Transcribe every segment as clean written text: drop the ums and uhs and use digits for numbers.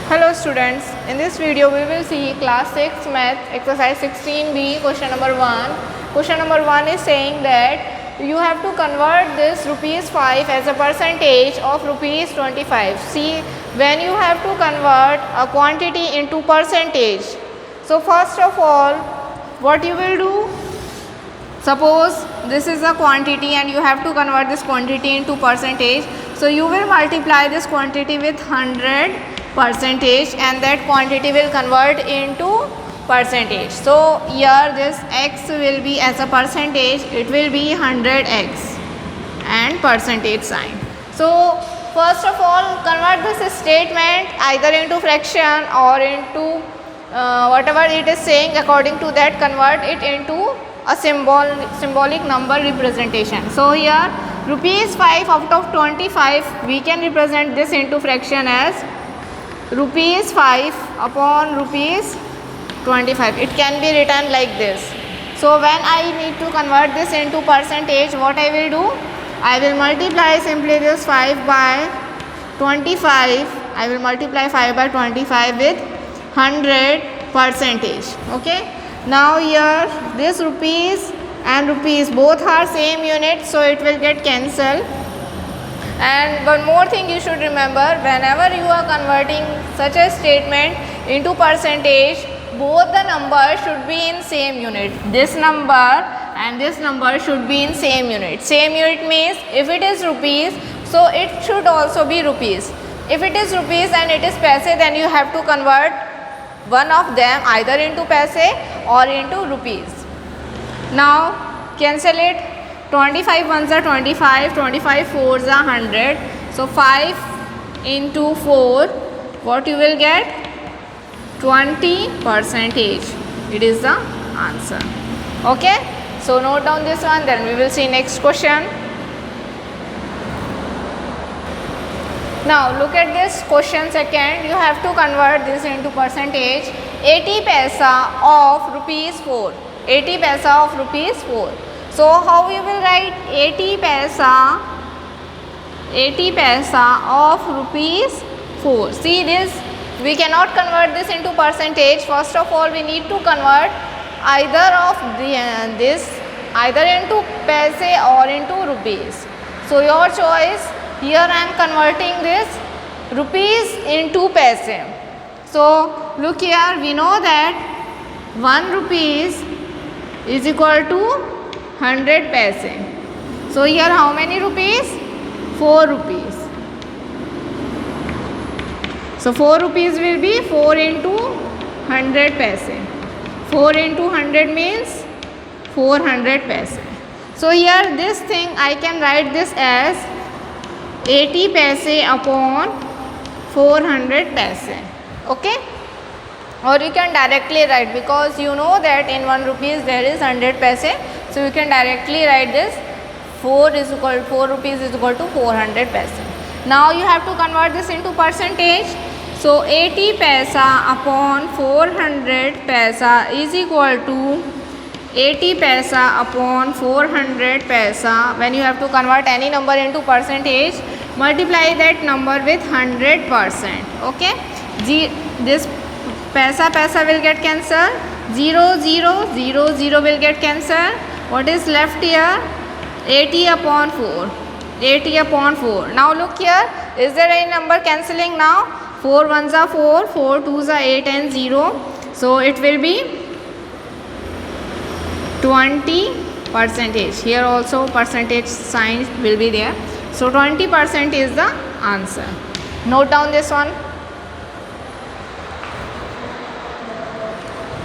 Hello students, in this video we will see class 6 math exercise 16b question number 1. Question number 1 is saying that you have to convert this rupees 5 as a percentage of rupees 25. See, when you have to convert a quantity into percentage, so first of all what you will do, suppose this is a quantity and you have to convert this quantity into percentage, so you will multiply this quantity with 100 percentage and that quantity will convert into percentage. So here this x will be as a percentage, it will be 100x and percentage sign. So first of all convert this statement either into fraction or into whatever it is saying, according to that convert it into a symbolic number representation. So here rupees 5 out of 25, we can represent this into fraction as rupees 5 upon rupees 25. It can be written like this. So when I need to convert this into percentage, what I will do, I will multiply simply this 5 by 25. I will multiply 5 by 25 with 100 percentage. Okay. Now here this rupees and rupees both are same unit, so it will get cancelled. And one more thing you should remember, whenever you are converting such a statement into percentage, both the numbers should be in same unit. This number and this number should be in same unit. Same unit means if it is rupees, so it should also be rupees. If it is rupees and it is paise, then you have to convert one of them either into paise or into rupees. Now cancel it. 25 ones are 25, 25 fours are 100. So 5 into 4, what you will get? 20 percentage. It is the answer. Okay. So note down this one, then we will see next question. Now look at this question second. You have to convert this into percentage. 80 paisa of rupees 4. 80 paisa of rupees 4. So how you will write 80 paisa of rupees 4. See this, we cannot convert this into percentage. First of all we need to convert either of this either into paise or into rupees. So your choice. Here I am converting this rupees into paise. So look here, we know that 1 rupees is equal to 100 paise. So here how many rupees? 4 rupees. So 4 rupees will be 4 into 100 paise. 4 into 100 means 400 paise. So here this thing I can write this as 80 paise upon 400 paise. Okay. Or you can directly write, because you know that in 1 rupees there is 100 paise. So you can directly write this 4 rupees is equal to 400 paise. Now you have to convert this into percentage. So 80 paisa upon 400 paisa is equal to 80 paisa upon 400 paisa. When you have to convert any number into percentage, multiply that number with 100%. Okay. This paisa will get cancelled. 0, 0, 0, 0 will get cancelled. What is left here? 80 upon 4. 80 upon 4. Now look here. Is there any number cancelling now? 4 ones are 4, 4 twos are 8 and 0. So it will be 20 percentage. Here also percentage sign will be there. So 20% is the answer. Note down this one.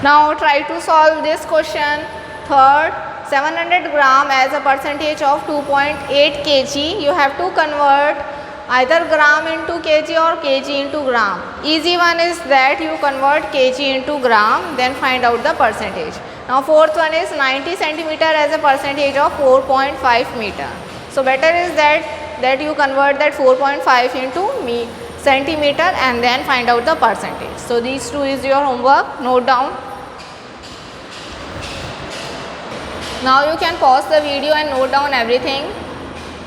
Now try to solve this question. Third, 700 gram as a percentage of 2.8 kg. You have to convert either gram into kg or kg into gram. Easy one is that you convert kg into gram, then find out the percentage. Now fourth one is 90 centimeter as a percentage of 4.5 meter. So better is that you convert that 4.5 into centimeter and then find out the percentage. So these two is your homework. Note down. Now you can pause the video and note down everything.